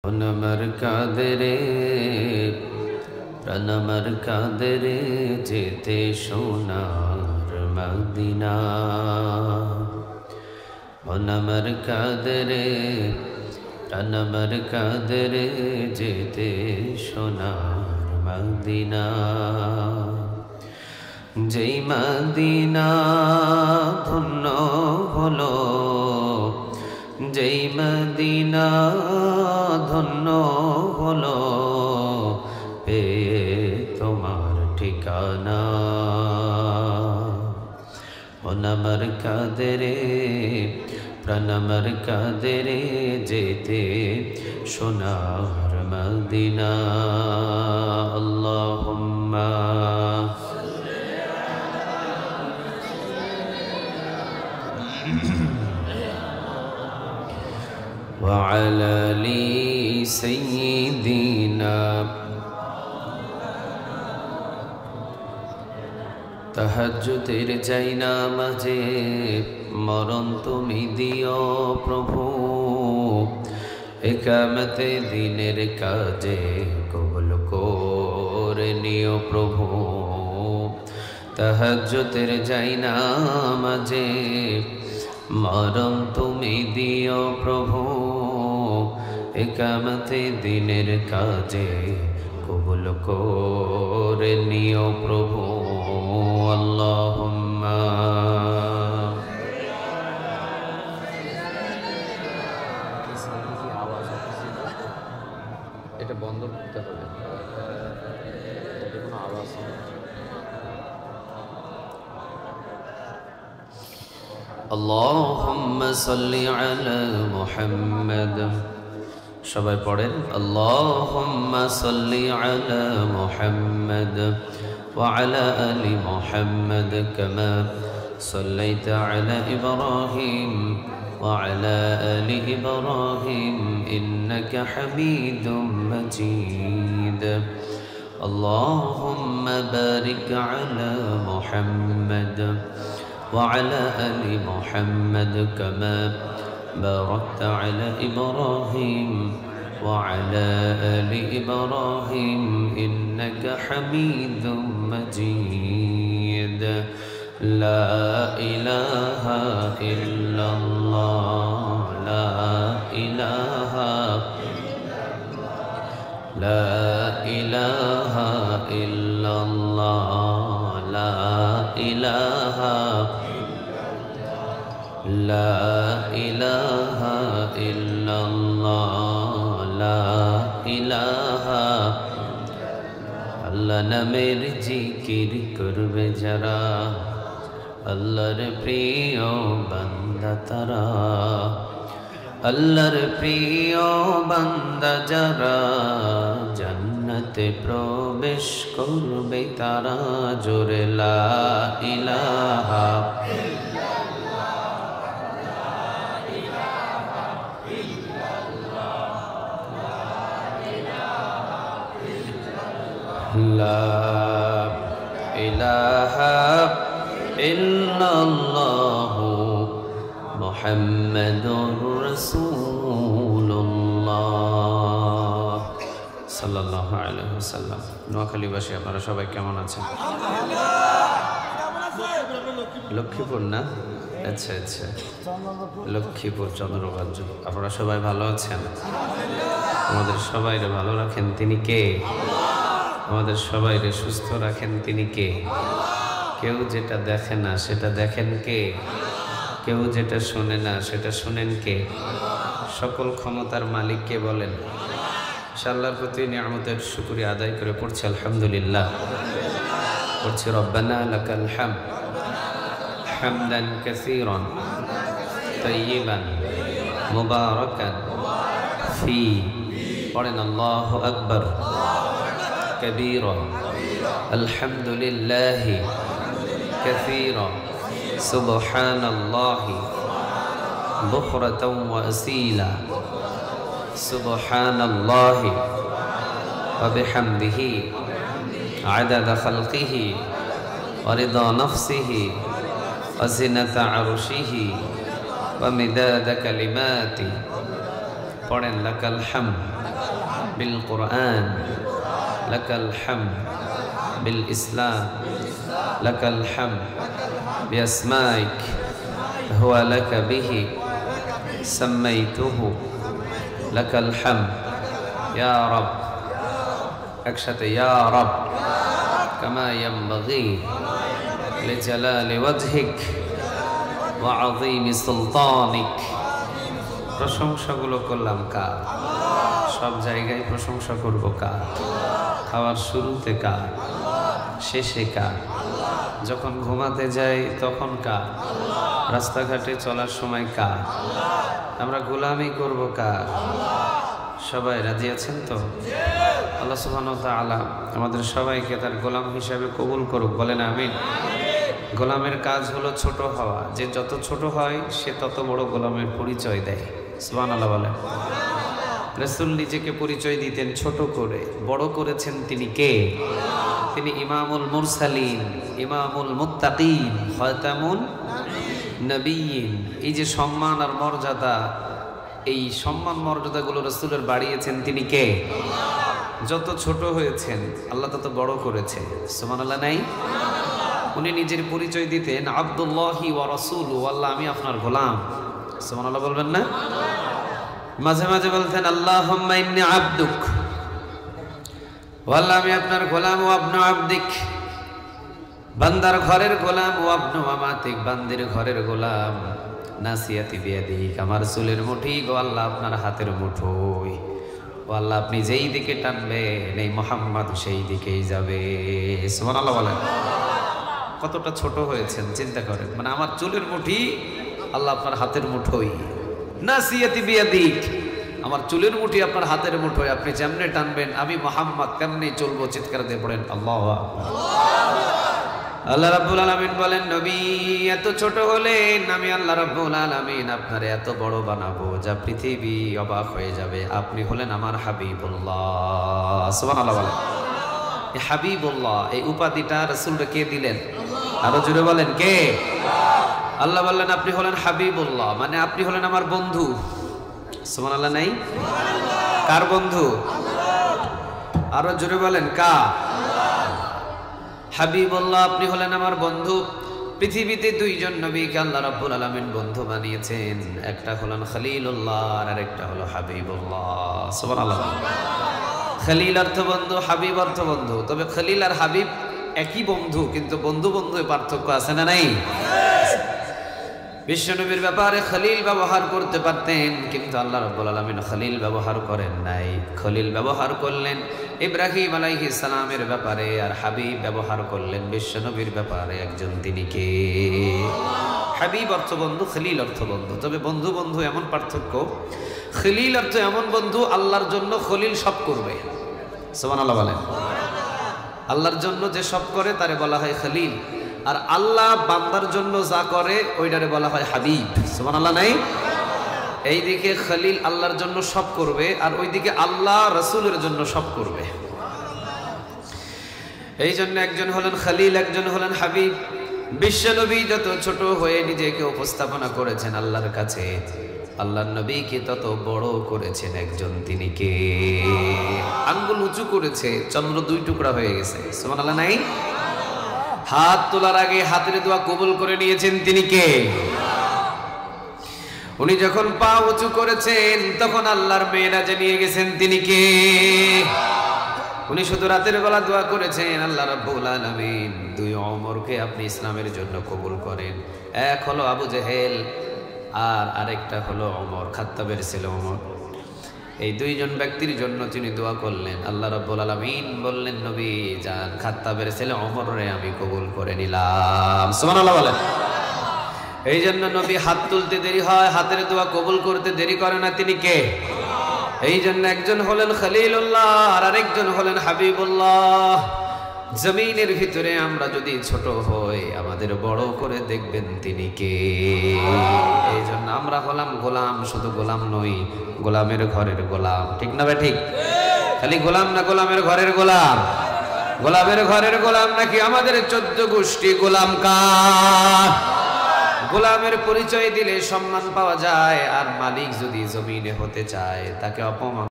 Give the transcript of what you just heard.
আমার কাদেরে প্রাণ আমার কাদেরে যেতে সোনার মদিনা আমার কাদেরে প্রাণ আমার কাদেরে যেতে সোনার মদিনা যেই মদিনা ধন্য হলো যেই মদিনা ধন্য হলো পেয়ে তোমার ঠিকানা মন আমার কাদেরে প্রাণ আমার কাদেরে যেতে সোনার মদিনা আল্লাহুম্মা وعلى آل سيدنا তাহাজ্জুদের যাই নামাজে মরণ তুমি দিও প্রভু ইকামতে দিনের কাজে কবুল করে নিও প্রভু তাহাজ্জুদের যাই নামাজে মরণ তুমি দিও প্রভু ইকামতে দিনের কাজে কবুল করে নিও প্রভু আল্লাহুম্মা এটা বন্ধ করতে হবে কোনো আওয়াজ اللهم صل على محمد সবাই পড়েন اللهم صل على محمد وعلى آل محمد كما صليت على إبراهيم وعلى آل إبراهيم إنك حميد مجيد اللهم بارك على محمد وعلى آل محمد كما باركت على إبراهيم وعلى آل إبراهيم إنك حميد مجيد لا إله إلا الله لا إله لا إله إلا الله لا إله لا إله إلا الله لا إله আল্লাহ নামের জিকির করবে যারা আল্লাহর প্রিয় বান্দা তারা আল্লাহর প্রিয় বান্দা যারা জান্নাতে প্রবেশ করবে তারা জোরে লা ইলাহা لا إله إلا الله محمد رسول الله صلى الله عليه وسلم নোয়াখালীবাসী আপনারা সবাই কেমন আছেন লক্ষ্মীপুর না আচ্ছা আচ্ছা লক্ষ্মীপুর চন্দ্রগঞ্জ আপনারা সবাই ভালো আছেন আমাদের সবাইকে ভালো রাখেন তিনি কে আমাদের সবাইকে সুস্থ রাখেন তিনি কে কেউ যেটা দেখে না সেটা দেখেন কে কেউ যেটা শোনে না সেটা শুনেন কে সকল ক্ষমতার মালিক কে বলেন আল্লাহর প্রতি নিয়ামতের শুকরিয়া আদায় করে পড়ছি আলহামদুলিল্লাহ পড়ছি রব্বানা লাকাল হামদ হামদান কাসীরান তাইয়িবান মুবারাকান ফি পড়েন আল্লাহু আকবার كبيرا الحمد لله كثيرا سبحان الله بكرة وأصيلا سبحان الله وبحمده عدد خلقه ورضا نفسه وزنة عرشه ومداد كلماته পড়েন লাকাল হামদ بالقرآن لك الحمد بالإسلام لك الحمد بأسمائك هو لك به سميته لك الحمد يا رب একসাথে يا رب كما ينبغي لجلال وجهك وعظيم سلطانك প্রশংসাগুলো করলাম কার? সব জায়গায় প্রশংসা করব কার? খাওয়ার শুরুতে কার, শেষে কার, যখন ঘুমাতে যাই তখন কার, রাস্তাঘাটে চলার সময় কার? আমরা গোলামি করব কার? সবাই রাজি আছেন তো? আল্লাহ সুবহানাহু ওয়া তাআলা আমাদের সবাইকে তার গোলাম হিসাবে কবুল করুক, বলেন আমিন। গোলামের কাজ হলো ছোট হওয়া, যে যত ছোট হয় সে তত বড় গোলামের পরিচয় দেয়। সুবহানাল্লাহ বলেন। রাসূল নিজেকে পরিচয় দিতেন ছোট করে, বড় করেছেন তিনি কে? তিনি ইমামুল মুরসালিন, ইমামুল মুত্তাকিন, খাতামুন নবিয়্যিন। এই যে সম্মান আর মর্যাদা, এই সম্মান মর্যাদাগুলো রাসূলের বাড়িয়েছেন তিনি কে? যত ছোট হয়েছেন আল্লাহ তত বড় করেছে। সুবহানাল্লাহ নাই? উনি নিজের পরিচয় দিতেন আব্দুল্লাহি ওয়া রাসূলুহু, আল্লাহ আমি আপনার গোলাম। সুবহানাল্লাহ বলবেন না? মাঝে মাঝে বলতেন আল্লাহুম্মা ইন্নী আবদুক, আল্লাহ আমি আপনার গোলাম, ও আবনু আবদিক, বান্দার ঘরের গোলাম, ও আবনু আমাতিক, বান্দির ঘরের গোলাম, নাসিয়াতি বিয়াদিক, আমার চুলের মুঠি গো আল্লাহ আপনার হাতের মুঠোই, ও আল্লাহ আপনি যেই দিকে টানবেন এই মুহাম্মদ সেই দিকেই যাবে। সুবহানাল্লাহ বলেন। কতটা ছোট হয়েছেন চিন্তা করেন, মানে আমার চুলের মুঠি আল্লাহ আপনার হাতের মুঠোই, নাসিয়াতি বিয়াদিক, আমার চুলের মুঠি আপনার হাতের মুঠোয়, আপনি যেমনে টানবেন আমি মুহাম্মদ তেমনি চলবো। চিৎকার দিয়ে পড়েন আল্লাহু আকবার। আল্লাহ রাব্বুল আলামিন বলেন নবী এত ছোট হলেন, আমি আল্লাহ রাব্বুল আলামিন আপনারে এত বড় বানাবো যা পৃথিবী অবাক হয়ে যাবে। আপনি হলেন আমার হাবিবুল্লাহ। সুবহানাল্লাহ বলেন। এই হাবিবুল্লাহ এই উপাধিটা রাসূলকে কে দিলেন? আরো জোরে বলেন কে? আল্লাহ বললেন আপনি হলেন হাবিবুল্লাহ, মানে আপনি হলেন আমার বন্ধু। সুবহানাল্লাহ নাই? কার বন্ধু? আরো জোরে বলেন কার? হাবিবুল্লাহ আপনি হলেন আমার বন্ধু। পৃথিবীতে দুইজন নবীকে আল্লাহ রাব্বুল আলামিন বন্ধু বানিয়েছেন, একটা হলেন খলিলুল্লাহ আর আরেকটা হলো হাবিবুল্লাহ। সুবহানাল্লাহ। খলিল অর্থ বন্ধু, হাবিব অর্থ বন্ধু। তবে খলিল আর হাবিব একই বন্ধু, কিন্তু বন্ধু বন্ধুর পার্থক্য আছে না নাই? বিশ্বনবীর ব্যাপারে খলিল ব্যবহার করতে পারতেন, কিন্তু আল্লাহ রাব্বুল আলামিন খলিল ব্যবহার করেন নাই। খলিল ব্যবহার করলেন ইব্রাহিম আলাইহিস সালামের ব্যাপারে, আর হাবিব ব্যবহার করলেন বিশ্বনবীর ব্যাপারে। একজন তিনি কে? হাবিব অর্থ বন্ধু, খলিল অর্থ বন্ধু। তবে বন্ধু বন্ধু এমন পার্থক্য, খলিল অর্থ এমন বন্ধু আল্লাহর জন্য খলিল সব করবে। সুবহানাল্লাহ বলেন। আল্লাহর জন্য যে সব করে তারে বলা হয় খলিল, আর আল্লাহ বান্দার জন্য যা করে ওইটারে বলা হয় হাবিব। সুবহানাল্লাহ নাই? এইদিকে খলিল আল্লাহর জন্য সব করবে, আর ওইদিকে আল্লাহ রাসূলের জন্য সব করবে। এই জন্য একজন হলেন খলিল, একজন হলেন হাবিব। বিশ্বনবী যত ছোট হয়ে নিজেকে উপস্থাপনা করেছেন আল্লাহর কাছে, আল্লাহর নবীকে তত বড় করেছেন একজন তিনি কে? আঙ্গুল উঁচু করেছে, চন্দ্র দুই টুকরা হয়ে গেছে। সুবহানাল্লাহ নাই? হাত তোলার আগে হাতের দোয়া কবুল করে নিয়েছেন তিনি কে? উনি যখন পা উঁচু করেছেন তখন আল্লাহর মেরাজে নিয়ে গেছেন তিনি কে? উনি শুধু রাতের বেলা দোয়া করেছেন আল্লাহ রাব্বুল আলামিন দুই ওমরকে আপনি ইসলামের জন্য কবুল করেন। এক হলো আবু জেহেল আর আরেকটা হলো ওমর, খাত্তাবের ছেলে ওমর। এই দুইজন ব্যক্তির জন্য তিনি দোয়া করলেন। আল্লাহ রাব্বুল আলামিন বললেন নবী যান, খাত্তাবের ছেলে ওমররে আমি কবুল করে নিলাম। সুবহানাল্লাহ বলেন। এই জন্য নবী হাত তুলতে দেরি হয়, হাতের দোয়া কবুল করতে দেরি করে না। তিনি কে? এই জন্য একজন হলেন খলিলুল্লাহ আর আরেকজন হলেন হাবিবুল্লাহ। জমিনের ভিতরে আমরা যদি ছোট হই আমাদের বড় করে দেখবেন তিনি কে? এই জন্য আমরা হলাম গোলাম, শুধু গোলাম নই, গোলামের ঘরের গোলাম। ঠিক না ভাই? ঠিক। খালি গোলাম না, গোলামের ঘরের গোলাম। গোলামের ঘরের গোলাম নাকি আমাদের 14 গোষ্ঠী গোলাম কার? গোলামের পরিচয় দিলে সম্মান পাওয়া যায়, আর মালিক যদি জমিনে হতে চায় তাকে অপমান